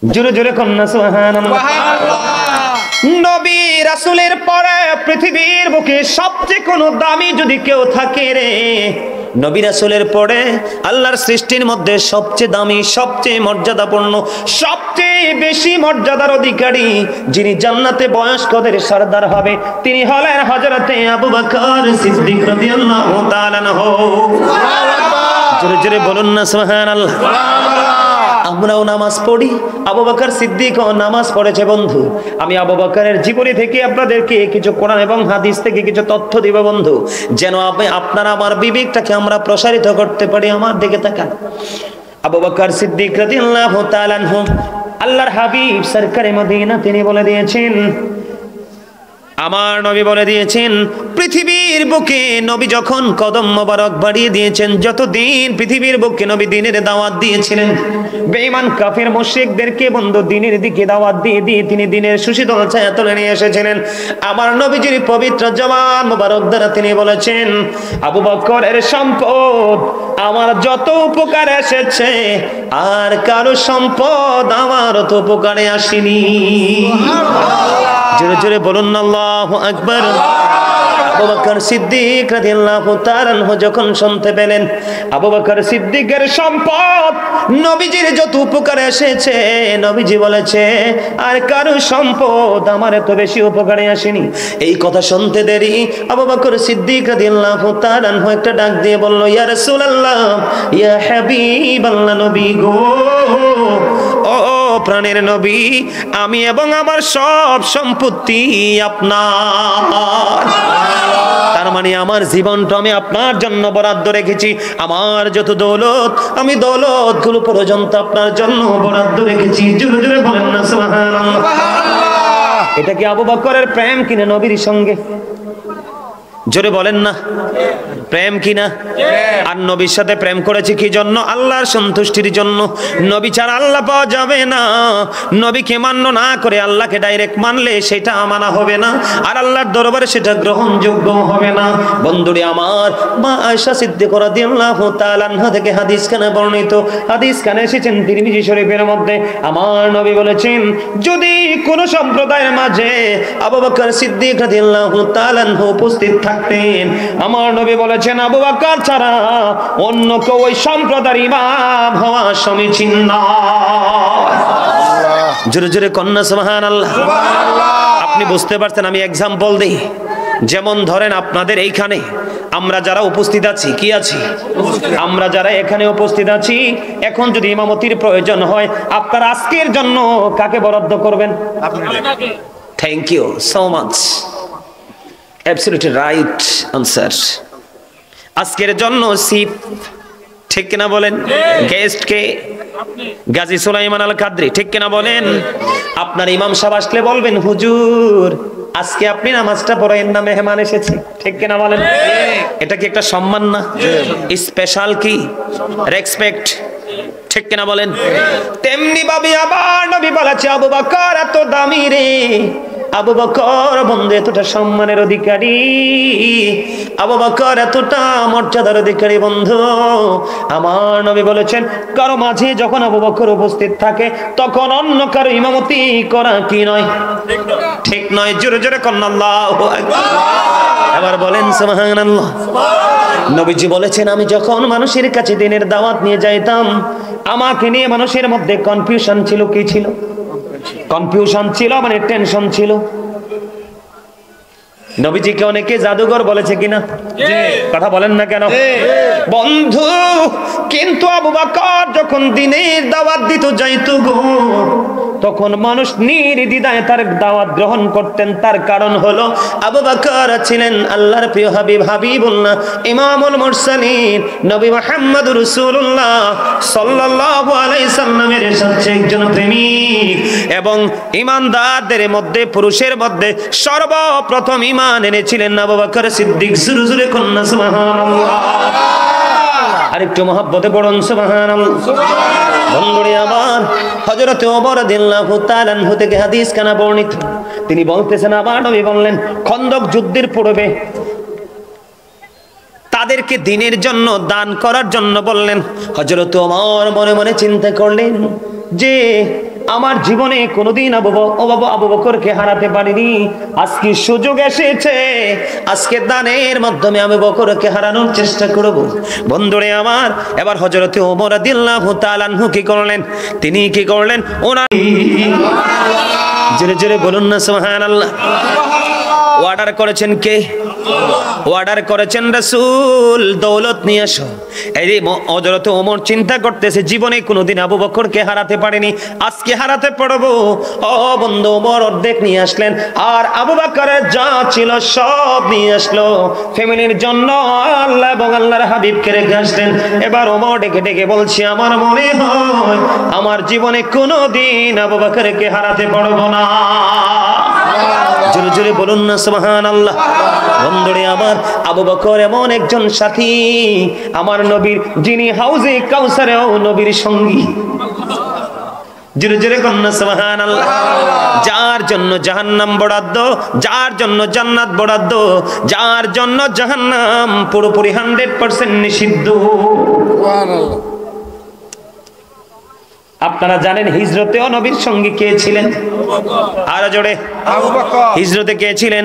জোরে জোরে কন্যা সুবহানাল্লাহ। নবী রাসূলের পরে পৃথিবীর বুকে সবচেয়ে কোন দামি যদি কেউ থাকে রে, নবী রাসূলের পরে আল্লাহর সৃষ্টির মধ্যে সবচেয়ে দামি, সবচেয়ে মর্যাদাপূর্ণ, সবচেয়ে বেশি মর্যাদার অধিকারী, যিনি জান্নাতে বয়স্কদের সরদার হবে, তিনি হলেন হযরতে আবু বকর সিদ্দিক রাদিয়াল্লাহু তাআলা আনহু। জোরে জোরে বলুন না সুবহানাল্লাহ। আমরাও নামাজ পড়ি, আবু বকর সিদ্দিকও নামাজ পড়েছে। বন্ধু, আমি আবু বকরের জীবনী থেকে আপনাদেরকে কিছু কোরআন এবং হাদিস থেকে কিছু তথ্য দিব বন্ধু, যেন আপনারা আমার বিবেকটাকে আমরা প্রসারিত করতে পারি। আমার দিকে তাকান। আবু বকর সিদ্দিক রাদিয়াল্লাহু তাআলা আনহু, আল্লাহর হাবিব সরকারে মদিনা, তিনি বলে দিয়েছেন, আমার নবী বলে দিয়েছেন, পৃথিবীর বুকে নবী যখন কদম মোবারক বাড়িয়ে দিয়েছেন, যতদিন পৃথিবীর বুকে নবী দ্বীনের দাওয়াত দিয়েছিলেন, বেঈমান কাফের মুশরিকদেরকে বন্ধু দ্বীনের দিকে দাওয়াত দিয়ে দিয়ে তিনি দ্বীনের সুশীতল ছায়া তুলে নিয়ে এসেছিলেন। আমার নবীজির পবিত্র জবান মোবারক দ্বারা তিনি বলেছেন, আবু বকরের সম্পদ আমার যত উপকার এসেছে, আর কারো সম্পদ আমার তো উপকারে আসেনি। জোরে জোরে বলুন না আল্লাহু আকবার। আবু বকর সিদ্দিক রাদিয়াল্লাহু তাআলা আনহু যখন শুনতে পেলেন আবু বকর সিদ্দিকের সম্পদ নবীজির যত উপকারে এসেছে, নবীজি বলেছে আর কারো সম্পদ আমার এত বেশি উপকারে আসেনি, এই কথা শুনতে দেরি আবু বকর সিদ্দিক রাদিয়াল্লাহু তাআলা আনহু একটা ডাক দিয়ে বলল, ইয়া রাসূলুল্লাহ, ইয়া হাবিবাল্লাহ, নবী গো, ও প্রাণের নবী, আমি এবং আমার সব সম্পত্তি আপনার। তার মানে আমার জীবনটা আমি আপনার জন্য বরাদ্দ রেখেছি। আমার যত দৌলত, আমি দৌলত গুলো পর্যন্ত আপনার জন্য বরাদ্দ রেখেছি। জোরে জোরে বলেন না সুবহানাল্লাহ। এটা কি আবু বকরের প্রেম কিনা নবীর সঙ্গে? জোরে বলেন না, প্রেম কিনা? আর নবীর সাথে প্রেম করেছে কি জন্য? আল্লাহর সন্তুষ্টির জন্য। নবী ছাড়া আল্লাহ পাওয়া যাবে না। নবীকে মান্য না করে আল্লাহকে ডাইরেক্ট মানলে সেটা মানা হবে না, আর আল্লাহর দরবারে সেটা গ্রহণযোগ্য হবে না। বন্ধুরে আমার, মা আয়েশা সিদ্দিকা রাদিয়াল্লাহু তাআলা আনহা থেকে হাদিস খানে বর্ণিত, হাদিস খানে এসেছেন তিরমিজি শরীফের মধ্যে, আমার নবী বলেছেন, যদি কোন সম্প্রদায়ের মাঝে আবু বকর সিদ্দিক রাদিয়াল্লাহু তাআলা আনহু উপস্থিত থাকতেন, আমার নবী বলেছেন আবু বকর ছাড়া অন্য কেউ ওই সম্প্রদায়ের ইমাম হওয়া সমীচীন নয়। জোরে জোরে কন্যা সুবহানাল্লাহ। আপনি বুঝতে পারছেন? আমি এক্সাম্পল দেই। যেমন ধরেন আপনাদের এইখানে আমরা যারা উপস্থিত আছি, কি আছি? আমরা যারা এখানে উপস্থিত আছি, এখন যদি ইমামতির প্রয়োজন হয়, আপনারা আজকের জন্য কাকে বরাদ্দ করবেন? Thank you so much, absolutely right answer. আজকের জন্য সিপ, ঠিক কিনা বলেন? গেস্ট কে? গাজী সুলাইমান আল কাদরি, ঠিক কিনা বলেন? আপনার ইমাম সাহেব আসলে বলবেন, হুজুর আজকে আপনি নামাজটা পড়াইন না, মেহমান এসেছে, ঠিক কিনা বলেন? এটা কি একটা সম্মান না? স্পেশাল কি রেসপেক্ট, ঠিক কিনা বলেন? তেমনি ভাবে আবার নবী বলেছে, আবু বকর এত দামি রে, আবু বকর বন্ধু এতটা সম্মানের অধিকারী, আবু বকর এতটা মর্যাদার অধিকারী বন্ধু। আমার নবী বলেছেন, কারো মাঝে যখন আবু বকর উপস্থিত থাকে, তখন অন্য কারো ইমামতি করা কি নয়? ঠিক নয়। জোরে জোরে কন্না আল্লাহু আকবার। এবার বলেন সুবহানাল্লাহ। নবীজি বলেছেন, আমি যখন মানুষের কাছে দ্বীনের দাওয়াত নিয়ে যাইতাম, আমাকে নিয়ে মানুষের মধ্যে কনফিউশন ছিল। কি ছিল? কনফিউশন ছিল, মানে টেনশন ছিল। নবীজিকে অনেকে জাদুঘর বলেছে কিনা? কথা বলেন না কেন বন্ধু? কিন্তু আবু বকর যখন দ্বীনের দাওয়াত দিতে যাইতো গো, তখন মানুষ নির্দ্বিধায় তার দাওয়াত গ্রহণ করতেন। তার কারণ হলো আবু বকর ছিলেন আল্লাহর প্রিয় হাবিব, হাবিবুল্লাহ, ইমামুল মুরসালিন, নবী মুহাম্মদুর রাসূলুল্লাহ সাল্লাল্লাহু আলাইহি সাল্লামের সবচেয়ে একজন প্রেমিক এবং ইমানদারদের মধ্যে, পুরুষের মধ্যে সর্বপ্রথম ঈমান এনেছিলেন আবু বকর সিদ্দিক। জোরে জোরে কন্যা সুবহানাল্লাহ। আরেকটু মহব্বতে পড়ুন সুবহানাল্লাহ। বন্ধুরে আমার, হযরত ওমর রাদিয়াল্লাহু তাআলা আনহু থেকে হাদিস কানা বর্ণিত, তিনি বলতেছেন, আবার নবী বললেন, খন্দক যুদ্ধের পূর্বে তাদেরকে দ্বীনের জন্য দান করার জন্য বললেন। হযরত ওমর মনে মনে চিন্তা করলেন যে আমার জীবনে কোনোদিন আবু বকরকে হারাতে পারিনি। আজকে সুযোগ এসেছে, আজকে দানের মাধ্যমে আবু বকরকে হারানোর চেষ্টা করব। বন্ধুরে আমার, এবার হযরতে ওমর রাদিয়াল্লাহু তাআলা আনহু কি করলেন? তিনি কি করলেন? ওনার জোরে জোরে বলুন না সুবহানাল্লাহ। অর্ডার করেছেন কে? অর্ডার করেছেন রাসূল, দৌলত নিয়ে আসো। এই হযরত ওমর চিন্তা করতেছে জীবনে কোনোদিন আবু বকরকে হারাতে পারেনি, আজকে হারাতে পারবো। ও বন্ধু, ওমর অর্ধেক নিয়ে আসলেন, আর আবু বকরের যা ছিল সব নিয়ে আসলো ফ্যামিলির জন্য। আল্লাহ এবং আল্লাহর হাবিবকে রেখে আসলেন। এবার ওমর ডেকে ডেকে বলছি, আমার মনে হয় আমার জীবনে কোনোদিন আবু বকরকে হারাতে পারবো না। জোরে জোরে বলুন না সুবহানাল্লাহ। বন্ধুরে আমার, আবু বকর এমন একজন সাথী আমার নবীর, যিনি হাউজে কাউসারেও নবীর সঙ্গী। জোরে জোরে বলুন না সুবহানাল্লাহ। যার জন্য জাহান্নাম বরাদ্দ, যার জন্য জান্নাত বরাদ্দ, যার জন্য জাহান্নাম পুরোপুরি 100% নিষিদ্ধ। সুবহানাল্লাহ। আপনারা জানেন হিজরতেও নবীর সঙ্গে কে ছিলেন? আরো জোরে, আবু বকর। হিজরতে কে ছিলেন?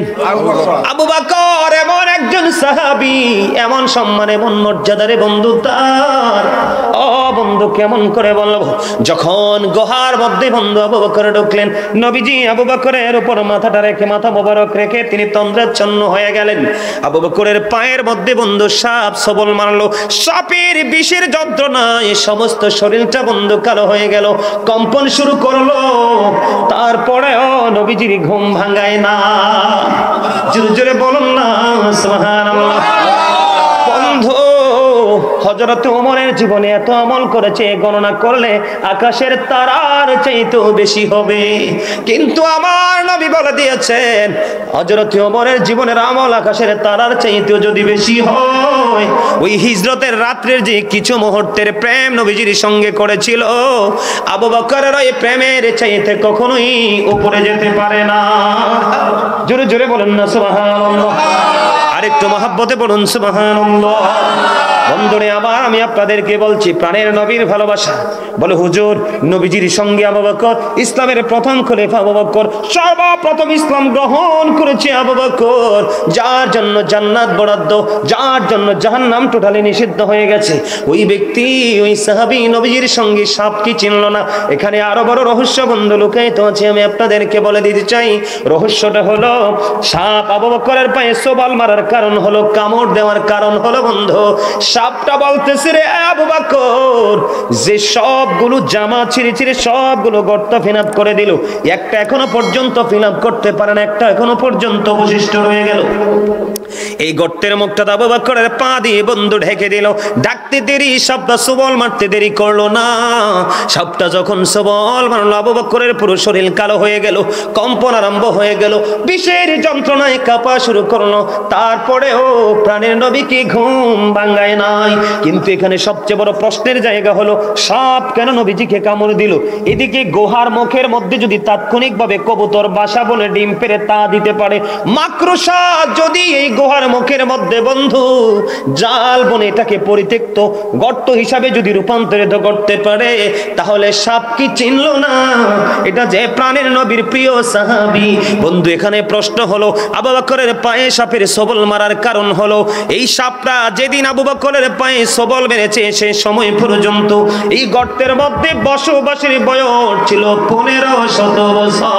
আবু বকর। এমন একজন সাহাবী, এমন সম্মান, এমন মর্যাদারে বন্ধু তার। ও বন্ধু, কেমন করে বলবো, যখন গুহার মধ্যে বন্ধু আবু বকর ঢুকলেন, নবীজি আবু বকরের উপর মাথাটা রেখে, মাথা মোবারক রেখে তিনি তন্দ্রাচ্ছন্ন হয়ে গেলেন। আবু বকরের পায়ের মধ্যে বন্ধু সাপ সবল মারলো। সাপের বিষের যন্ত্রণায় সমস্ত শরীরটা বন্ধু কালো হয়ে গেল, কম্পন শুরু করলো। তারপরেও নবীজির ঘুম ভাঙায় না। জোরে জোরে বলুন না সুবহানাল্লাহ। বন্ধু, হযরত ওমরের জীবনে এত আমল করেছে, গণনা করলে আকাশের তারার চাইতেও বেশি হবে। কিন্তু আমার নবী বলে দিয়েছেন, হযরত ওমরের জীবনের আমল আকাশের তারার চাইতেও যদি বেশি হয়, ওই হিজরতের রাত্রের যে কিছু মুহূর্তের প্রেম নবীজির সঙ্গে করেছিল, আবু বকরের ওই প্রেমের চাইতে কখনোই উপরে যেতে পারে না। জোরে জোরে বলেন না সুবহানাল্লাহ। আরেকটু মহব্বতে বলুন সুবহানাল্লাহ। বন্ধুরে আবার আমি আপনাদেরকে বলছি, প্রাণের নবীর ভালোবাসা। বলে হুজুর, নবীজির সঙ্গে আবু বকর, ইসলামের প্রথম খলিফা আবু বকর, সর্বপ্রথম ইসলাম গ্রহণ করেছে আবু বকর, যার জন্য জান্নাত বরাদ্দ, যার জন্য জাহান্নাম টোটালি নিষিদ্ধ হয়ে গেছে। ওই ব্যক্তি, ওই সাহাবী নবীজির সঙ্গে সাপ কি চিনল না? এখানে আরো বড় রহস্য বন্ধু লুকায়িত আছে, আমি আপনাদেরকে বলে দিতে চাই। রহস্যটা হলো, সাপ আবু বকরের পায়ে সবল মারার কারণ হলো, কামড় দেওয়ার কারণ হলো বন্ধু, সাপটা বলতেছে, রে আবু বকর, যে সবগুলো জামা ছিঁড়ে ছিঁড়ে সবগুলো গর্ত ফিল আপ করে দিল, একটা এখনো পর্যন্ত ফিল আপ করতে পারে না, একটা এখনো পর্যন্ত অবশিষ্ট রয়ে গেল। এই গর্তের মুখটা আবু বকরের পা দিয়ে বন্ধু ঢেকে দিল। ডাকতে দেরি, সাপটা সবল মারতে দেরি করলো না। সাপটা যখন সবল মারলো, আবু বকরের পুরো শরীর কালো হয়ে গেল, কম্পন আরম্ভ হয়ে গেল, বিষের যন্ত্রণায় কাঁপা শুরু করলো। তারপরেও প্রাণের নবীকে ঘুম ভাঙায় নাই। কিন্তু এখানে সবচেয়ে বড় প্রশ্নের জায়গা হলো, সাপ কেন নবীজিকে কামড় দিল? এদিকে গুহার মুখের মধ্যে যদি তাৎক্ষণিকভাবে কবুতর বাসা বলে ডিম পেড়ে তা দিতে পারে, মাকড়সা যদি এই গুহার মুখের মধ্যে বন্ধু জাল বনে এটাকে পরিত্যক্ত গর্ত হিসাবে যদি রূপান্তরিত করতে পারে, তাহলে সাপ কি চিনল না এটা যে প্রাণের নবীর প্রিয় সাহাবী? বন্ধু, এখানে প্রশ্ন হলো, আবু বকরের পায়ে সাপের সবল মারার কারণ হলো, এই সাপটা যেদিন আবু বকরের পায়ে সবল মেরেছে, সে সময় পর্যন্ত এই গর্তের মধ্যে বসবাসের বয়স ছিল 1500 বছর।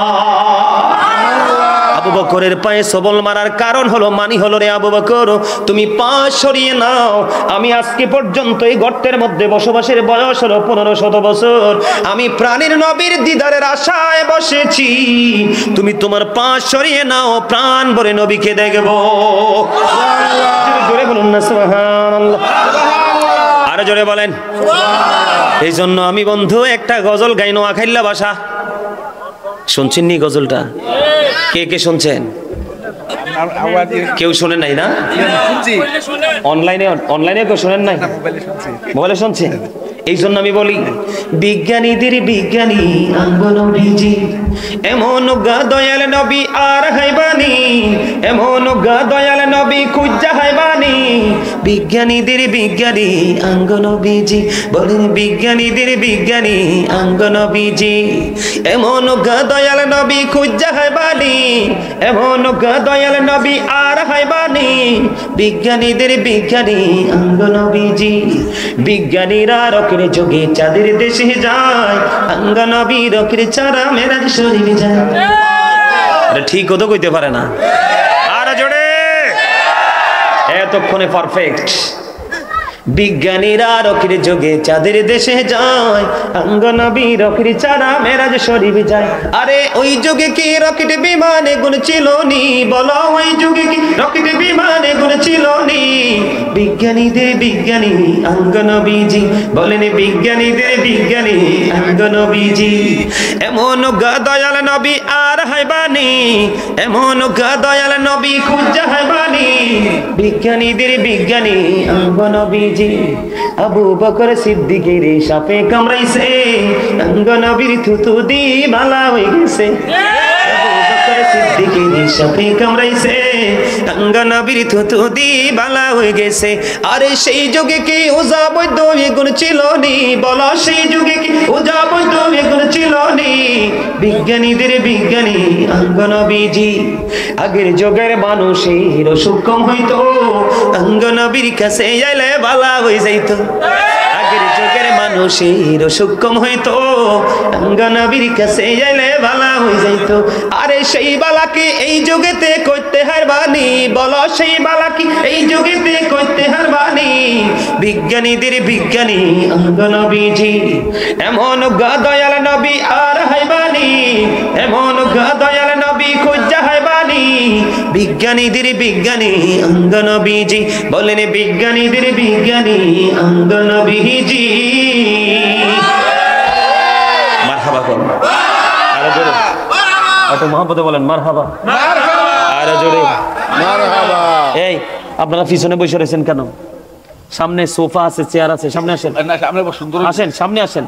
আবু বকরের পায়ে সবল মারার কারণ হলো, মানি হলো, রে আবু বকর, তুমি পা সরিয়ে নাও, আমি আজকে পর্যন্ত এই গর্তের মধ্যে বসবাসের বয়স হলো 1500 বছর। আমি প্রাণের নবীর দিদারের আশায় বসেছি, তুমি তোমার পা সরিয়ে নাও, প্রাণ ভরে নবীকে দেখব। জোরে বলুন না সুবহানাল্লাহ। আরো জোরে বলেন। এই জন্য আমি বন্ধু একটা গজল গাই, নোয়াখাইল্লা ভাষা। শুনছেন নি গজলটা? কে কে শুনছেন? কেউ শোনেন নাই না? অনলাইনে কেউ শোনেন নাই? মোবাইলে শুনছেন? এই জন্য আমি বলি বিজ্ঞানীদের বিজ্ঞানী আঙ্গো নবীজি, এমন গা দয়াল নবী আর হাইবানি, এমন গা দয়াল নবী খুঁজা হাইবানি। বিজ্ঞানীদের বিজ্ঞানী আঙ্গো নবীজি, বলেন বিজ্ঞানীদের বিজ্ঞানী আঙ্গো নবীজি, এমন গা দয়াল নবী খুঁজা হাইবানি, এমন গা দয়াল নবী আর হাইবানি। বিজ্ঞানীদের বিজ্ঞানী আঙ্গো নবীজি, বিজ্ঞানীরা রকের যোগে চাঁদের দেশে যায়, আঙ্গো নবী রকের চারা মেরাজ শরীফে যায়। আরে ঠিক তো কইতে পারে না, আর জোরে এতক্ষণে পারফেক্ট। বিজ্ঞানীরা রকের যোগে চাঁদের দেশে যায়, আঙ্গো নবী রকের চারা মেরাজ শরীফে যায়। আরে ওই যুগে কি রকেট বিমানে গুণ ছিল নি, বলো ওই যুগে কি রকেট বিমানে গুণ ছিল নি। বিজ্ঞানীদের বিজ্ঞানী আঙ্গো নবীজি, বলেন বিজ্ঞানীদের বিজ্ঞানী আঙ্গো নবীজি, এমন গা দয়াল নবী আর হাইবানি, এমন গা দয়াল নবী খুঁজা হাইবানি। বিজ্ঞানীদের বিজ্ঞানী আঙ্গো নবীজি, আবু বকর সিদ্দিকের সাপে কামড়াইছে, আঙ্গো নবীর থুতু দি বালা হয়ে গেছে। আবু বকর সিদ্দিকের সাপে কামড়াইছে, আঙ্গো নবীর থুতু দি বালা হয়ে গেছে। আরে সেই যুগে কি ওজা বৈদ্য এগুণ ছিল নি, বলো সেই যুগে কি ওজা বৈদ্য এগুণ ছিল নি। বিজ্ঞানীদের বিজ্ঞানী আঙ্গো নবীজি, আগের যুগের মানুষের অসুখ কম হইতো, আঙ্গো নবীর কাছে আইলে বালা হয়ে যাইতো। আগের যুগের মানুষের অসুখ কম হইতো, আঙ্গো নবীর কাছে আইলে বালা হয়ে যাইতো। আরে সেই বালাকে এই যুগেতে করতে হারবানি, বলো সেই বালাকে এই যুগেতে করতে হারবানি। বিজ্ঞানীদের বিজ্ঞানী আঙ্গো নবীজি, এমন গা দয়াল নবী আর হাইবানি, এমন গা দয়াল নবী খুঁজা হাইবানি। বিজ্ঞানীদের বিজ্ঞানী আঙ্গো নবীজি, বলেন বিজ্ঞানীদের বিজ্ঞানী আঙ্গো নবীজি। মারহাবা করুন, আরো জোরে এত মহব্বতে বলেন মারহাবা, আরো জোরে মারহাবা। এই আপনারা পিছনে বসে রয়েছেন কেন? সামনে সোফা আছে, চেয়ার আছে, সামনে আসেন, আসেন সামনে আসেন,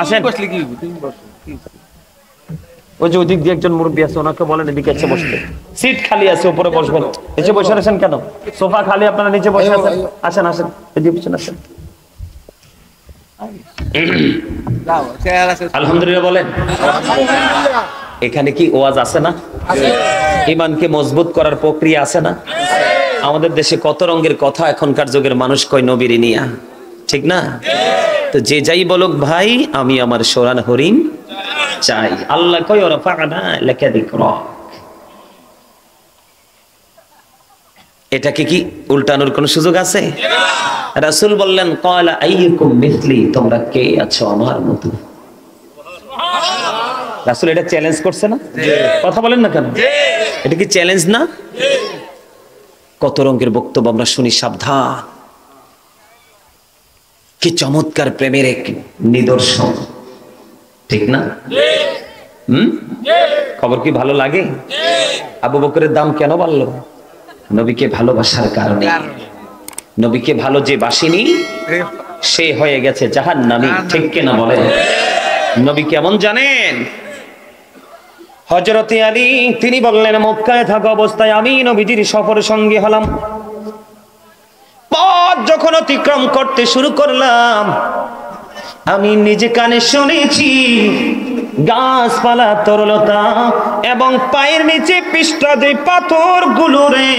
আসেন। ওই যে ওদিক দিয়ে একজন মুরব্বী আছে, ওনাকে বলেন এদিকে এসে বসতে, সিট খালি আছে উপরে বসবেন। নিচে বসে আছেন কেন? সোফা খালি, আপনারা নিচে বসে আছেন, আসেন আসেন, এদিকে পিছনে আসেন। আলহামদুলিল্লাহ বলেন। এখানে কি ওয়াজ আছে না? ঈমানকে মজবুত করার প্রক্রিয়া আছে না? আমাদের দেশে কত রঙের কথা এখনকার যুগের মানুষ কয় নবীর নিয়া, ঠিক না? তো যে যাই বলুক ভাই, আমি আমার সোরান হরিণ চাই। আল্লাহ কয় রাফা'না লাকা যিকরাক। এটাকে কি উল্টানোর কোন সুযোগ আছে? রাসূল বললেন ক্বালা আইয়ুকুম মিসলি, তোমরা কে আছো আমার মতো। রাসূল এটা চ্যালেঞ্জ করছে না? কথা বলেন না কেন? এটা কি চ্যালেঞ্জ না? কত রঙের বক্তব্য আমরা শুনি, সাবধান। কি চমৎকার প্রেমের এক নিদর্শন, ঠিক না? খবর কি ভালো লাগে? আবু বকরের দাম কেন বাড়লো? নবীকে ভালোবাসার কারণে। নবীকে ভালো যে বাসিনি সে হয়ে গেছে জাহান্নামী, ঠিক কিনা বলেন? নবী কেমন জানেন? হযরতে আলী তিনি বললেন, মক্কায় থাকা অবস্থায় আমি নবীজির সফর সঙ্গী হলাম। পথ যখন অতিক্রম করতে শুরু করলাম, আমি নিজে কানে শুনেছি গাছপালা, তরলতা এবং পায়ের নিচে পিষ্ট যে পাথর গুলো রে,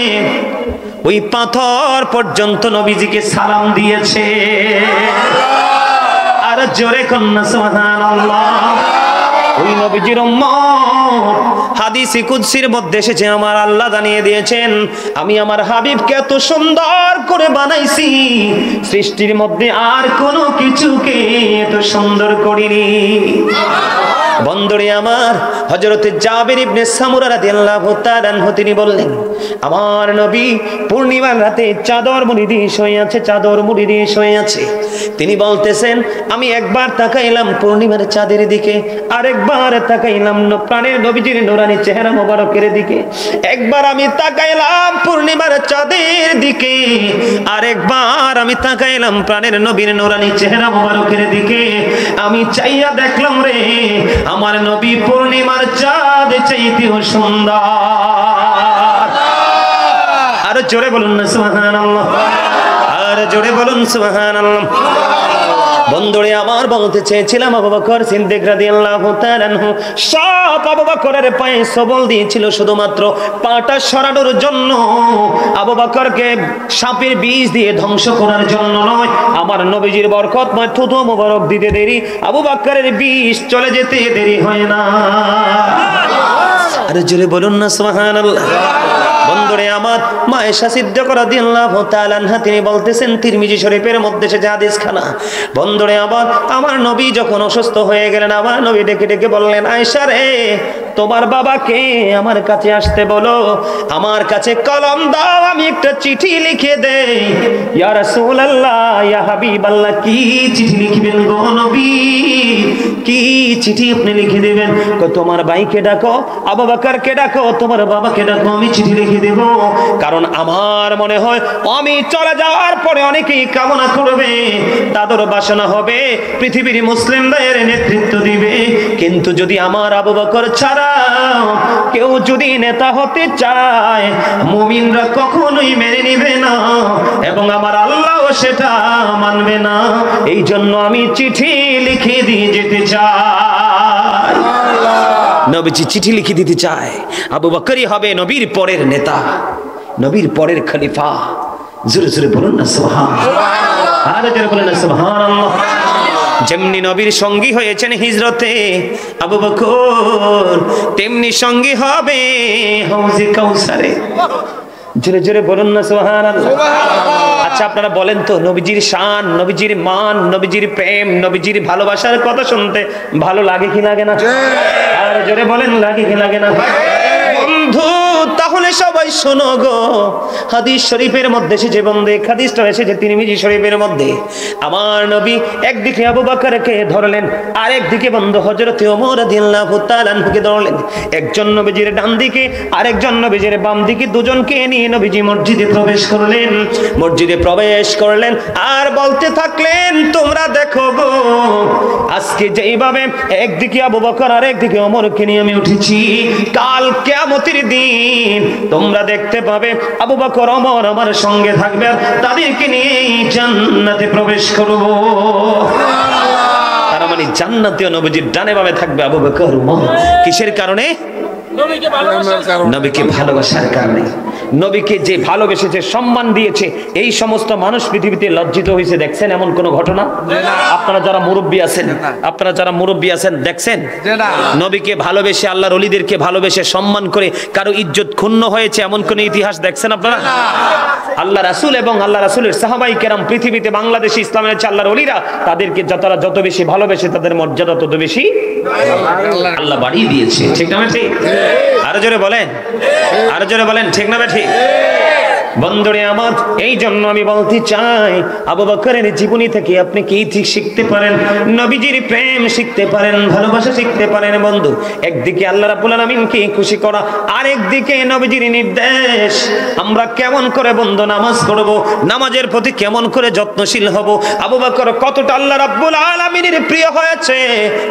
ওই পাথর পর্যন্ত নবীজিকে সালাম দিয়েছে। আর জোরে কন্যা সুবহানাল্লাহ। ওই নবীজির উম্মত, হাদিসে কুদসির মধ্যে এসেছে, আমার আল্লাহ জানিয়ে দিয়েছেন আমি আমার হাবিবকে এত সুন্দর করে বানাইছি, সৃষ্টির মধ্যে আর কোনো কিছুকে এত সুন্দর করিনি। বন্ধুরে আমার, হযরতে জাবির ইবনে সামুরা রাদিয়াল্লাহু তাআলা আনহু তিনি বললেন, আমার নবী পূর্ণিমার রাতে চাদর মুড়ি দিয়ে শুয়ে আছে, চাদর মুড়ি দিয়ে শুয়ে আছে। তিনি বলতেছেন, আমি একবার তাকাইলাম পূর্ণিমার চাঁদের দিকে, আরেকবার তাকাইলাম প্রাণের নবীজির নূরানি চেহারা মোবারকের দিকে। একবার আমি তাকাইলাম পূর্ণিমার চাঁদের দিকে, আরেকবার আমি তাকাইলাম প্রাণের নবীর নূরানি চেহারা মোবারকের দিকে। আমি চাইয়া দেখলাম রে, আমার নবী পূর্ণিমার চাঁদ চাইতেও সুন্দর। আর জোরে বলুন না সুবহানাল্লাহ, আর জোরে বলুন সুবহানাল্লাহ। বন্ধুরে আমার, বলতে চেয়েছিলাম আবু বকর সিদ্দিক রাদিয়াল্লাহু তাআলা আনহু সব আবু বকরের পায়ে সবল দিয়েছিল শুধুমাত্র পাটা সরানোর জন্য, আবু বকরকে সাপের বিষ দিয়ে ধ্বংস করার জন্য নয়। আমার নবীজির বরকতময় থুতু মোবারক দিতে দেরি, আবু বকরের বিষ চলে যেতে দেরি হয় না। আরে জোরে বলুন না সুবহানাল্লাহ। বন্ধুরে আমার, মা আয়েশা সিদ্দিকা রাদিয়াল্লাহু তাআলা আনহা তিনি বলতেছেন, তিরমিজি শরীফের মধ্যে সে হাদিস খানা। বন্ধুরে আমার নবী যখন অসুস্থ হয়ে গেলেন, আমার নবী ডেকে ডেকে বললেন, আয়েশা রে, তোমার বাবাকে আমার কাছে আসতে বলো, আমার কাছে কলম দাও, আমি একটা চিঠি লিখে দেই। ইয়া রাসূলুল্লাহ, ইয়া হাবিবাল্লাহ, কি চিঠি লিখবেন গো নবী, কি চিঠি আপনি লিখে দিবেন? তোমার ভাইকে ডাকো, আবু বকরকে ডাকো, তোমার বাবাকে ডাকো, আমি চিঠি লিখে দেব। কারণ আমার মনে হয় আমি চলে যাওয়ার পরে অনেকেই কামনা করবে, তাদের বাসনা হবে পৃথিবীর মুসলিমদের নেতৃত্ব দিবে। কিন্তু যদি আমার আবু বকর ছাড়া কেউ যদি নেতা হতে চায়, মুমিনরা কখনোই মেনে নিবে না এবং আমার আল্লাহও সেটা মানবে না। এই জন্য আমি চিঠি লিখে দিয়ে যেতে চাই। নবীজি চিঠি লিখে দিতে চায়, আবু বকরই হবে নবীর পরের নেতা, নবীর পরের খলিফা। জোরে জোরে বলুন না সুবহানাল্লাহ, আরে জোরে বলুন না সুবহানাল্লাহ। যেমনি নবীর সঙ্গী হয়েছেন হিজরতে আবু বকর, তেমনি সঙ্গী হবে হাউজে কাউসারে। জোরে জোরে বলুন না সুবহানাল্লাহ। আচ্ছা আপনারা বলেন তো, নবীজির শান, নবীজির মান, নবীজির প্রেম, নবীজির ভালোবাসার কথা শুনতে ভালো লাগে কি লাগে না? আর জোরে বলেন, লাগে কি লাগে না? বন্ধু তাহলে সবাই শোনো গো, হাদিস শরীফের মধ্যে এসেছে, বন্ধু হাদিসটা এসেছে তিরমিজি শরীফের মধ্যে। আমার নবী একদিকে আবু বকরকে ধরলেন, আরেকদিকে বন্ধু হযরত ওমর রাদিয়াল্লাহু তাআলা আনহুকে ধরলেন। একজন নবীজির ডান দিকে, আরেকজন নবীজির বাম দিকে, দুজনকে নিয়ে নবীজি মসজিদে প্রবেশ করলেন। মসজিদে প্রবেশ করলেন আর বলতে থাকলেন, তোমরা দেখো গো, আজকে যেইভাবে একদিকে আবু বকর আর একদিকে ওমরকে নিয়ে আমি উঠেছি, কাল কিয়ামতের দিন তোমরা দেখতে পাবে আবু বকর ওমর আমার সঙ্গে থাকবে, আর তাদেরকে নিয়ে জান্নাতে প্রবেশ করব। তার মানে জান্নাতীয় নবীজির ডানে বামে থাকবে আবু বকর ওমর। কিসের কারণে? নবীকে ভালোবাসার কারণে। নবীকে যে ভালোবেসেছে, সম্মান দিয়েছে, এই সমস্ত মানুষ পৃথিবীতে লজ্জিত হয়েছে। দেখছেন এমন কোন ঘটনা? আপনারা যারা মুরব্বী আছেন, আপনারা যারা মুরব্বী আছেন, দেখছেন নবীকে ভালোবেসে, আল্লাহর ওলিদেরকে ভালোবেসে সম্মান করে কারো ইজ্জত ক্ষুণ্ণ হয়েছে এমন কোন ইতিহাস দেখছেন আপনারা? আল্লাহ রাসূল এবং আল্লাহ রাসূলের সাহাবাই কেরাম পৃথিবীতে, বাংলাদেশে ইসলামের হচ্ছে আল্লাহর ওলিরা, তাদেরকে যারা যত বেশি ভালোবেসে তাদের মর্যাদা তত বেশি আল্লাহ বাড়িয়ে দিয়েছে। ঠিক না ঠিক? আরো জোরে বলেন, আরো জোরে বলেন, ঠিক না ঠিক? বন্ধুরে আমার, এই জন্য আমি বলতে চাই, আবু বকরের জীবনী থেকে আপনি কি ঠিক শিখতে পারেন? নবীজির প্রেম শিখতে পারেন, ভালোবাসা শিখতে পারেন। বন্ধু, একদিকে আল্লাহ রাব্বুল আলামিনকে খুশি করা, আরেকদিকে নবীজির নির্দেশ। আমরা কেমন করে বন্ধু নামাজ পড়ব, নামাজের প্রতি কেমন করে যত্নশীল হব, আবু বকর কতটা আল্লাহ রাব্বুল আলামিনের প্রিয় হয়েছে,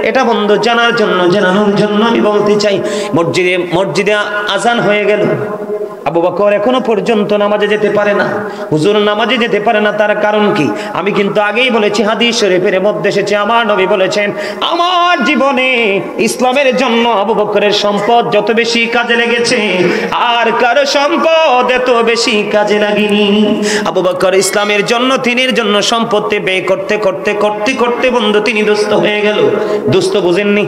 এটা বন্ধু জানার জন্য, জানানোর জন্য আমি বলতে চাই। মসজিদে আজান হয়ে গেল, আবু বকর এখনো পর্যন্ত নামাজে যেতে পারে না। হুজুর নামাজে যেতে পারে না, তার কারণ কি? আমি কিন্তু আগেই বলেছি, হাদিস শরীফের মধ্যে এসেছে, আমার নবী বলেছেন, আমার জীবনে ইসলামের জন্য আবু বকরের সম্পদ যত বেশি কাজে লেগেছে, আর কারো সম্পদ এত বেশি কাজে লাগেনি। আবু বকর ইসলামের জন্য, দিনের জন্য সম্পত্তি ব্যয় করতে করতে করতে করতে বন্ধু তিনি দুস্থ হয়ে গেল। দুস্থ বুঝেননি?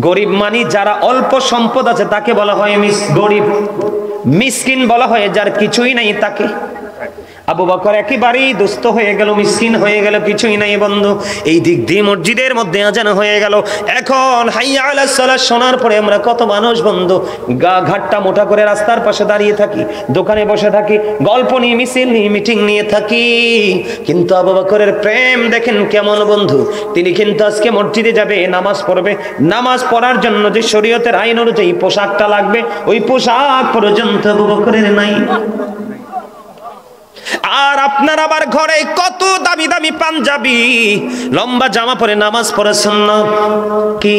গরিব মানে যারা অল্প সম্পদ আছে তাকে বলা হয় গরিব। মিসকিন বলা হয় যার কিছুই নাই তাকে। আবু বকর একেবারেই দুস্থ হয়ে গেল, মিসকিন হয়ে গেল, কিছুই নাই বন্ধু। এই দিক দিয়ে মসজিদের মধ্যে আজান হয়ে গেল। এখন হাইয়া আলাস সালাত শোনার পরে আমরা কত মানুষ বন্ধু ঘাটটা মোটা করে রাস্তার পাশে দাঁড়িয়ে থাকি, দোকানে বসে থাকি, গল্প নিয়ে, মিছিল নিয়ে, মিটিং নিয়ে থাকি। কিন্তু আবু বকরের প্রেম দেখেন কেমন বন্ধু। তিনি কিন্তু আজকে মসজিদে যাবে, নামাজ পড়বে, নামাজ পড়ার জন্য যে শরীয়তের আইন অনুযায়ী পোশাকটা লাগবে, ওই পোশাক পর্যন্ত আবু বকরের নাই। আর আপনার আবার ঘরে কত দামি দামি পাঞ্জাবি, লম্বা জামা পরে নামাজ পড়া সুন্নাত। কি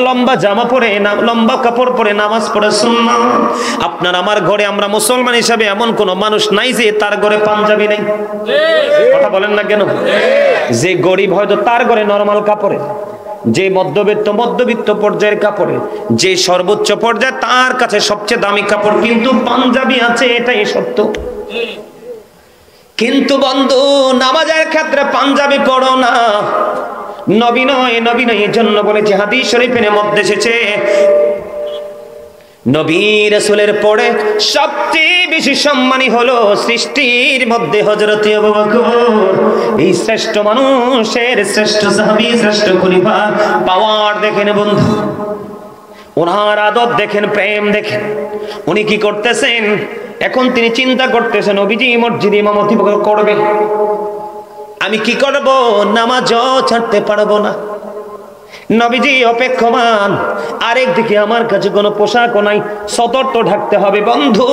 লম্বা জামা পরে, লম্বা কাপড় পরে নামাজ পড়া সুন্নাত। আপনার আমার ঘরে, আমরা মুসলমান হিসাবে এমন কোন মানুষ নাই যে তার ঘরে পাঞ্জাবি নেই। কথা বলেন না কেন? যে গরিব হয়তো তার ঘরে নরমাল কাপড়ে, যে মধ্যবিত্ত পর্যায়ের কাপড়ে, যে সর্বোচ্চ পর্যায়ে তার কাছে সবচেয়ে দামি কাপড় কিন্তু পাঞ্জাবি আছে, এটাই সত্য। কিন্তু বন্ধু নামাজের ক্ষেত্রে পাঞ্জাবি পড়ো না, নবী নয় এই জন্য বলেছে, হাদিস শরীফের মধ্যে এসেছে নবী রাসূলের পরে সবচেয়ে বেশি সম্মানী হলো সৃষ্টির মধ্যে হযরত আবু বকর। এই শ্রেষ্ঠ মানুষের শ্রেষ্ঠ সাহাবী, শ্রেষ্ঠ খলিফা পাওয়ার দেখেন বন্ধু, ওনার আদব দেখেন, প্রেম দেখেন। উনি কি করতেছেন এখন? তিনি চিন্তা করতেছেন নবীজি মসজিদে ইমামতি করবে, আমি কি করব? নামাজও ছাড়তে পারবো না। নবীজি অপেক্ষমান, আরেকদিকে আমার কাছে কোনো পোশাকও নাই, সতর্ক ঢাকতে হবে বন্ধু।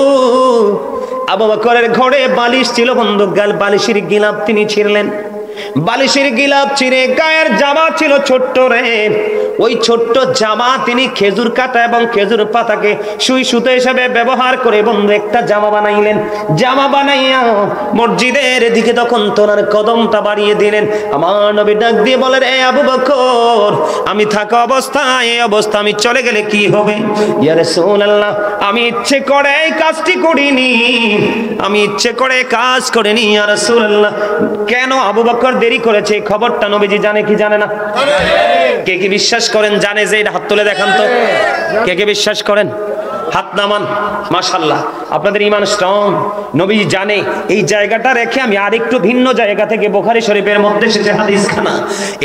আবু বকরের ঘরে বালিশ ছিল বন্ধু, বালিশের গিলাপ তিনি ছিঁড়লেন, বালিশের গিলাপ ছিঁড়ে গায়ের জামা ছিল ছোট্ট রে, ওই ছোট্ট জামা তিনি খেজুর কাটা এবং খেজুর পাতাকে সুই সুতো হিসেবে ব্যবহার করে বন্ধু একটা জামা বানাইলেন। জামা বানাইয়া মসজিদের দিকে তখন তোনার কদমটা বাড়িয়ে দিলেন। আমার নবী ডাক দিয়ে বলে, রে আবু বকর, আমি থাকা অবস্থায়, এই অবস্থা আমি চলে গেলে কি হবে? ইয়া রাসূলুল্লাহ, আমি ইচ্ছে করে এই কাজটি করিনি, আমি ইচ্ছে করে কাজ করিনি ইয়া রাসূলুল্লাহ। কেন আবু বকর দেরি করেছে এই খবরটা নবীজি জানে কি জানে না? কে কি বিশ্বাস করেন জানে যে এটা? হাত তুলে দেখান তো, কে কে বিশ্বাস করেন? হাত নামান। মাশাআল্লাহ, আপনাদের ঈমান স্ট্রং। নবী জানে। এই জায়গাটা রেখে আমি আরেকটু ভিন্ন জায়গা থেকে বুখারী শরীফের মধ্যে এসেছে হাদিসখানা,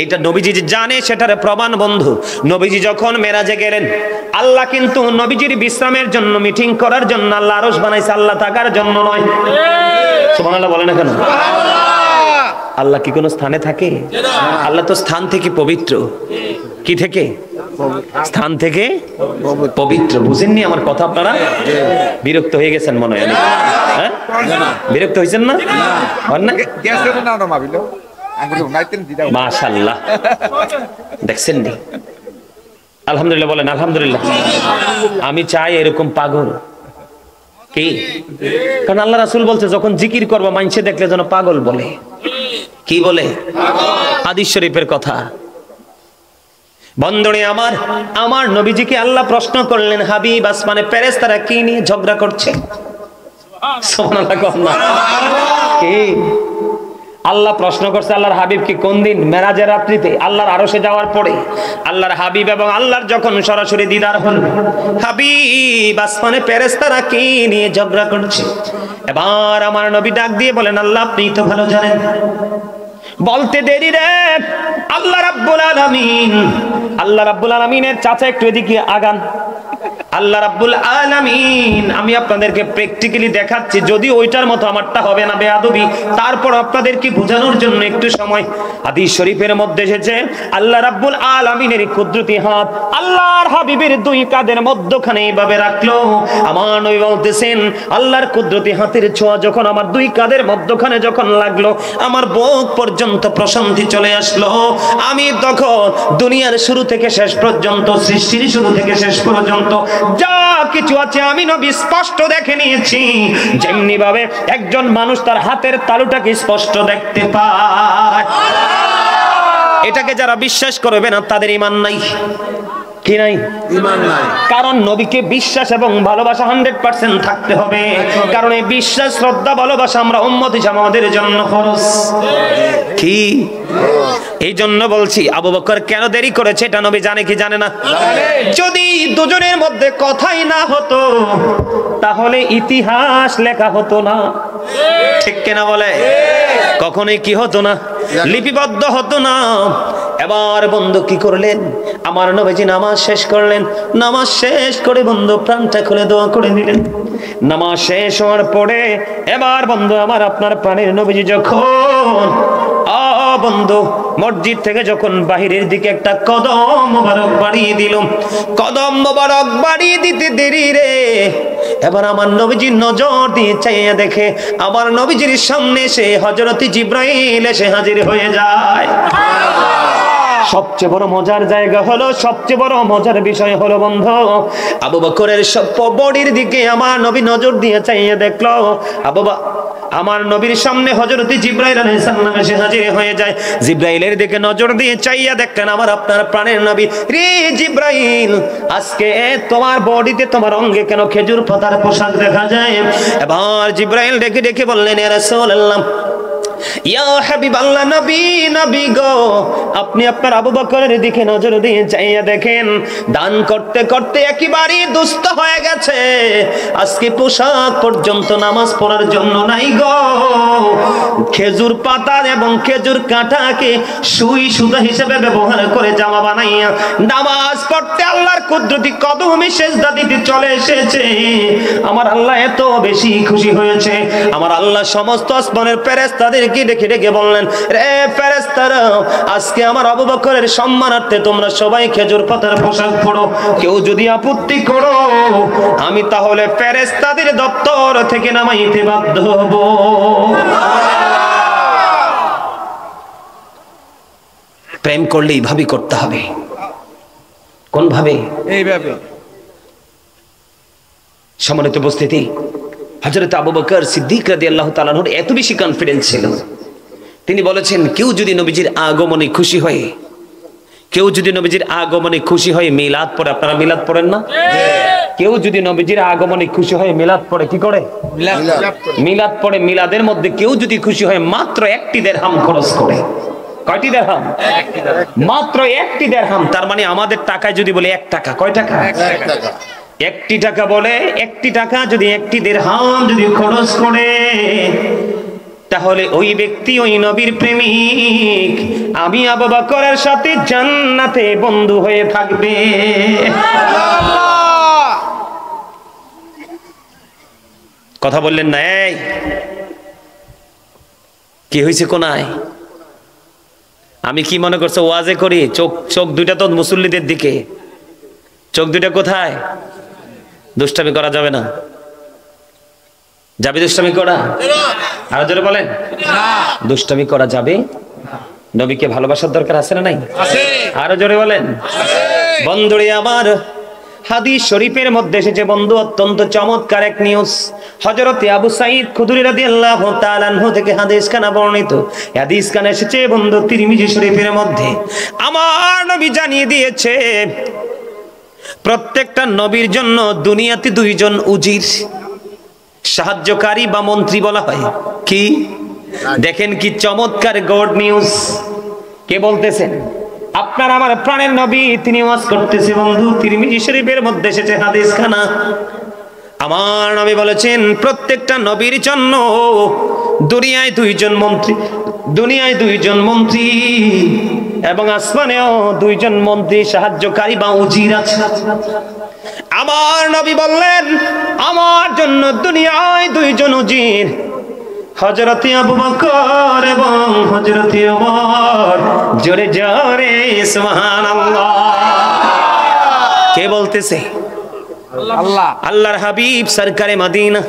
এটা নবীজি জানে, সেটার প্রমাণ বন্ধু। নবীজি যখন মেরাজে গেলেন, আল্লাহ কিন্তু নবীজির বিশ্রামের জন্য, মিটিং করার জন্য আল্লাহ আরশ বানাইছে, আল্লাহ থাকার জন্য নয়। সুবহানাল্লাহ বলেন না কেন? আল্লাহ কি কোনো স্থানে থাকে? আল্লাহ তো স্থান থেকে পবিত্র। কি থেকে? স্থান থেকে পবিত্র। বুঝেননি আমার কথা আপনারা? বিরক্ত হয়ে গেছেন মনে হয়? হ্যাঁ, বিরক্ত হয়েছেন না? মাশাআল্লাহ, দেখছেন নি? আলহামদুলিল্লাহ বলেন আলহামদুলিল্লাহ। আমি চাই এরকম পাগল। কি? কারণ আল্লাহ রাসূল বলছে, যখন জিকির করবা মানুষে দেখলে যেন পাগল বলে। কি বলে? হাদিস শরীফের কথা। বন্ধুরে আমার নবীজিকে আল্লাহ প্রশ্ন করলেন, হাবিব, আসমানে ফেরেশতারা কি নিয়ে ঝগড়া করছে? সুবহানাল্লাহ কম না? কি আল্লাহ প্রশ্ন করছে আল্লাহর হাবিবকে কোন দিন? মেরাজের রাত্রিতে, আল্লাহর আরশে যাওয়ার পরে। আল্লাহর হাবিব এবং আল্লাহর যখন সরাসরি দিদার হল, হাবিব, আসমানে ফেরেশতারা কি নিয়ে ঝগড়া করছে? এবার আমার নবী ডাক দিয়ে বলেন, আল্লাহ আপনি তো ভালো জানেন। বলতে দেরি রে, আল্লাহ রাব্বুল আলামিনের চাচা একটু এদিকে আগান। আল্লাহ রাব্বুল আলামিন, আমি আপনাদেরকে প্র্যাকটিক্যালি দেখাচ্ছি, যদি ওইটার মতো আমারটা হবে না বেয়াদবি, তারপর আপনাদেরকে বোঝানোর জন্য একটু সময়। হাদিস শরীফের মধ্যে এসেছে, আল্লাহ রাব্বুল আলামিনের কুদরতি হাত আল্লাহর হাবিবের দুই কাঁধের মধ্যখানে এইভাবে রাখলো। আমার নবী বলতেছেন, আল্লাহর কুদরতি হাতের ছোঁয়া যখন আমার দুই কাঁধের মধ্যখানে যখন লাগলো, আমার বুক পর্যন্ত প্রশান্তি চলে আসলো। আমি তখন দুনিয়ার শুরু থেকে শেষ পর্যন্ত, সৃষ্টির শুরু থেকে শেষ পর্যন্ত যা কিছু আছে আমি নবী স্পষ্ট দেখে নিয়েছি। যেমনি ভাবে একজন মানুষ তার হাতের তালুটাকে স্পষ্ট দেখতে পায়, এটাকে যারা বিশ্বাস করবে না তাদের ঈমান নাই। কি নাই? ঈমান নাই। কারণ নবীকে বিশ্বাস এবং ভালোবাসা 100% থাকতে হবে। কারণ এই বিশ্বাস, শ্রদ্ধা, ভালোবাসা আমরা উম্মত হিসেবে আমাদের জন্য ফরজ। কি? এই জন্য বলছি, আবু বকর কেন দেরি করেছে এটা নবী জানে কি জানে না? যদি দুজনের মধ্যে কথাই না হতো তাহলে ইতিহাস লেখা হতো না। ঠিক কিনা বলে? কখনোই কি হতো না? লিপিবদ্ধ হতো না। এবার বন্ধু কি করলেন? আমার নবীজি নামাজ শেষ করলেন। নামাজ শেষ করে বন্ধু প্রাণটা খুলে দোয়া করে দিলেন। নামাজ শেষ হওয়ার পরে এবার বন্ধু আমার আপনার প্রাণের নবীজি যখন বন্ধু মসজিদ থেকে যখন বাহিরের দিকে একটা কদম মোবারক বাড়িয়ে দিল, কদম মোবারক বাড়িয়ে দিতে দেরি রে, এবার আমার নবীজি নজর দিয়ে চাইয়া দেখে আমার নবীজির সামনে সে হযরত জিবরাইল এসে হাজির হয়ে যায়। সবচেয়ে বড় মজার জায়গা হলো, সবচেয়ে বড় মজার বিষয় হলো বন্ধু, আবু বকরের বডির দিকে আমার নবী নজর দিয়ে চাইয়া দেখলো, আমার নবীর সামনে হযরত জিবরাইল আলাইহিস সালাম এসে হাজির হয়ে যায়। জিবরাইলের দিকে নজর দিয়ে চাইয়া দেখলেন আমার আপনার প্রাণের নবী। রে জিবরাইল, আজকে তোমার বডিতে, তোমার অঙ্গে কেন খেজুর পাতার পোশাক দেখা যায়? এবার জিবরাইল ডেকে ডেকে বললেন, ইয়া রাসূলুল্লাহ, ইয়া হাবিবাল্লাহ, নবী গো, আপনি আপনার আবু বকরের দিকে নজর দিয়ে চাইয়া দেখেন, দান করতে করতে একেবারে দুস্থ হয়ে গেছে, আজকে পোশাক পর্যন্ত নামাজ পড়ার জন্য নাই গো। খেজুর পাতা এবং খেজুর কাঁটাকে সুই সুতা হিসেবে ব্যবহার করে জামা বানাইয়া নামাজ পড়তে আল্লাহর কুদরতি কদমে সিজদা দিতে চলে এসেছে। আমার আল্লাহ এত বেশি খুশি হয়েছে, আমার আল্লাহ সমস্ত আসমানের ফেরেশতাদের ডেকে ডেকে বললেন, রে ফেরেশতারা, আজকে আমার আবু বকরের সম্মানার্থে তোমরা সবাই খেজুর পাতার পোশাক পরো। কেউ যদি আপত্তি করো আমি তাহলে ফেরেশতাদের দপ্তর থেকে নামাইতে বাধ্য হব। প্রেম করলে এইভাবেই করতে হবে। কোন ভাবে? এইভাবে। সম্মানিত উপস্থিতি, হযরত আবু বকর সিদ্দিক রাদিয়াল্লাহু তাআলা আনহুর এত বেশি কনফিডেন্স ছিল, তিনি বলেছেন, কেউ যদি নবীজির আগমনে খুশি হয়, কেউ যদি নবীজির আগমনে খুশি হয় মিলাদ পড়ে। আপনারা মিলাদ পড়েন না? কেউ যদি নবীজির আগমনে খুশি হয় মিলাদ পড়ে। কি করে? মিলাদ পড়ে। মিলাদের মধ্যে কেউ যদি খুশি হয় মাত্র 1টি দিরহাম খরচ করে। কয়টি দিরহাম? মাত্র 1টি দিরহাম। তার মানে আমাদের টাকায় যদি বলে 1 টাকা, কয় টাকা? 1 টাকা। 1টি টাকা বলে, 1টি টাকা যদি 1টি দিরহাম যদি খরচ করে, তাহলে ওই ব্যক্তি, ওই নবীর প্রেমিক, আমি আবু বকরের সাথে জান্নাতে বন্ধু হয়ে থাকবে। কথা বললেন না? এই কি হয়েছে কোনায়? আমি কি মনে করছো ওয়াজে করি? চোখ দুইটা তো মুসল্লিদের দিকে। চোখ দুইটা কোথায়? দুষ্টামি করা যাবে না। যাবে দুষ্টামি করা? আরো জোরে বলেন। দুষ্টামি করা যাবে? নবীকে ভালোবাসার দরকার আছে না নাই? আরো জোরে বলেন। বন্ধুরে আমার, হাদিস শরীফের মধ্যে এসেছে বন্ধু অত্যন্ত চমৎকার এক নিউজ। হযরত আবু সাঈদ খুদরি রাদিয়াল্লাহু তাআলা আনহু থেকে হাদিস খানা বর্ণিত। হাদিস খানা এসেছে বন্ধু তিরমিজি শরীফের মধ্যে। আমার নবী জানিয়ে দিয়েছে, প্রত্যেকটা নবীর জন্য দুনিয়াতে 2 জন উজির, সাহায্যকারী বা মন্ত্রী বলা হয়। কি দেখেন কি চমৎকার গড নিউজ। কে বলতেছেন? আপনার আমার প্রাণের নবী, তিনি ওয়াজ করতেছে বন্ধু। তিরমিজি শরীফের মধ্যে এসেছে হাদিস খানা। আমার নবী বলেছেন, প্রত্যেকটা নবীর জন্য দুনিয়ায় 2 জন মন্ত্রী, দুনিয়ায় 2 জন মন্ত্রী এবং আসমানেও 2 জন মন্ত্রী, সাহায্যকারী বা উজির আছে। আমার নবী বললেন, আমার জন্য দুনিয়ায় 2 জন উজির, হযরত আবু বকর এবং হযরত ওমর। জোরে জোরে সুবহানাল্লাহ। কে বলতেছে? আল্লাহ। আল্লাহর হাবিব সরকারে মদিনা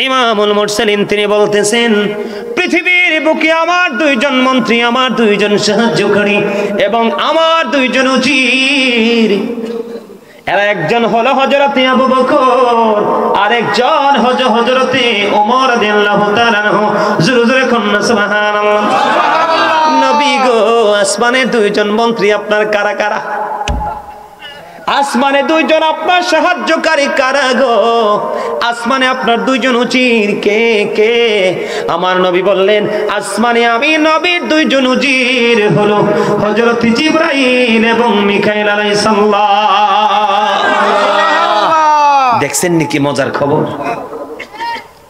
ইমামুল মুরসালিন তিনি বলতেছেন, পৃথিবীর বুকে আমার 2 জন মন্ত্রী, আমার 2 জন সাহায্যকারী এবং আমার 2 জন উজির। এরা একজন হলো হযরত আবু বকর, আরেকজন হযরত ওমর রাদিয়াল্লাহু তাআলা আনহু। জোরে জোরে কন্না সুবহানাল্লাহ। নবী গো, আসমানে 2 জন মন্ত্রী আপনার কারা কারা? আসমানে দুইজন আপনার সাহায্যকারী কারা গো? আসমানে আপনার দুইজন উজির কে কে? আমার নবী বললেন, আসমানে আমি নবীর দুইজন উজির হলো হযরত জিবরাইল এবং মিকাইল আলাইহিস সালাম। দেখছেন নাকি মজার খবর?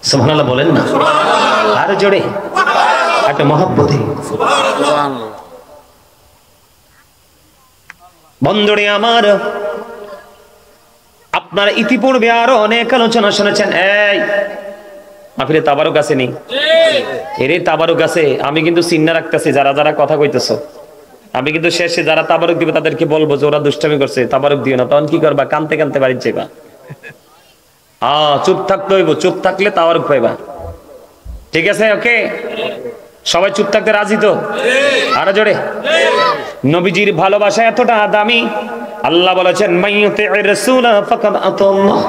সুবহানাল্লাহ বলেন না, আর জোরে একটা মহব্বতে। বন্ধুরে আমার, আপনারা ইতিপূর্বে আরো অনেক আলোচনা শুনেছেন। এই মাহফিলে তাবারুক আছে নি? এরে তাবারুক আছে। আমি কিন্তু চিন্না রাখতেছি যারা যারা কথা কইতেছো। আমি কিন্তু শেষে যারা তাবারুক দিবে তাদেরকে বলবো যে ওরা দুষ্টামি করছে, তাবারুক দিও না। তখন কি করবা? কানতে কানতে বাড়ি যাইবা। চুপ থাকতে হইব, চুপ থাকলে তাবারুক পাইবা। ঠিক আছে? ওকে, সবাই চুপ থাকতে রাজি তো? আরো জোরে। নবীজির ভালোবাসা এতটা দামি, আল্লাহ বলেছেন মাইয়ুতির রাসূল ফাকাদ আতাল্লাহ।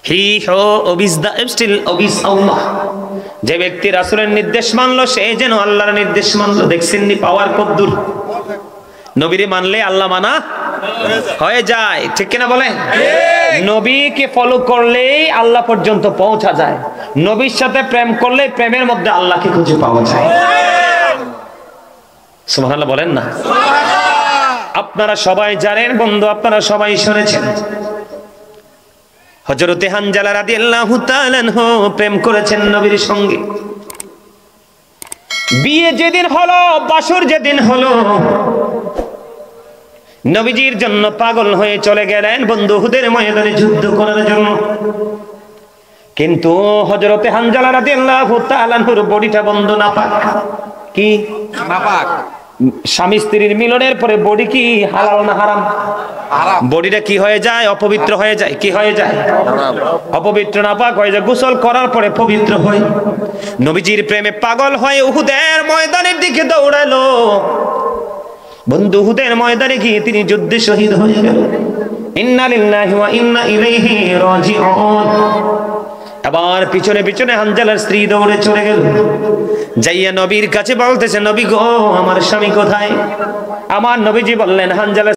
হি হো ওবিস দা স্টিল ওবিস আল্লাহ। যে ব্যক্তি রাসূলের নির্দেশ মানলো সে যেন আল্লাহর নির্দেশ মানলো। দেখছেন নি পাওয়ার কদ্দুর? নবীরে মানলে আল্লাহ মানা হয়ে যায়, ঠিক কিনা বলেন? নবীকে ফলো করলেই আল্লাহ পর্যন্ত পৌঁছা যায়। নবীর সাথে প্রেম করলে প্রেমের মধ্যে আল্লাহকে খুঁজে পাওয়া যায়। সুবহানাল্লাহ বলেন না? আপনারা সবাই জানেন বন্ধু, আপনারা সবাই শুনেছেন হযরতে হানজালা রাদিয়াল্লাহু তাআলা আনহু প্রেম করেছেন নবীর সঙ্গে। বিয়ে যেদিন হলো, বাসর যেদিন হলো, নবীজির জন্য পাগল হয়ে চলে গেলেন বন্ধু উহুদের ময়দানে যুদ্ধ করার জন্য। কিন্তু হযরতে হানজালা রাদিয়াল্লাহু তাআলা আনহুর বডিটা বন্ধ নাপাক। কি নাপাক? স্বামী স্ত্রীর মিলনের পরে বডি কি হালাল না হারাম? হারাম। বডিটা কি হয়ে যায়? অপবিত্র হয়ে যায়। কি হয়ে যায়? অপবিত্র, নাপাক হয়ে যায়। গোসল করার পরে পবিত্র হয়। নবীজির প্রেমে পাগল হয়ে উহুদের ময়দানের দিকে দৌড়ালো। বন্ধু উহুদের ময়দানে গিয়ে তিনি যুদ্ধে শহীদ হয়ে গেল। ইন্না লিল্লাহি ওয়া ইন্না ইলাইহি রাজিউন। আবার পিছনে পিছনে হানজালার স্ত্রী দৌড়ে চলে গেল। যাইয়া নবীর কাছে বলতেছে, নবী গো, আমার স্বামী কোথায়? আমার নবীজি বললেন, হানজালা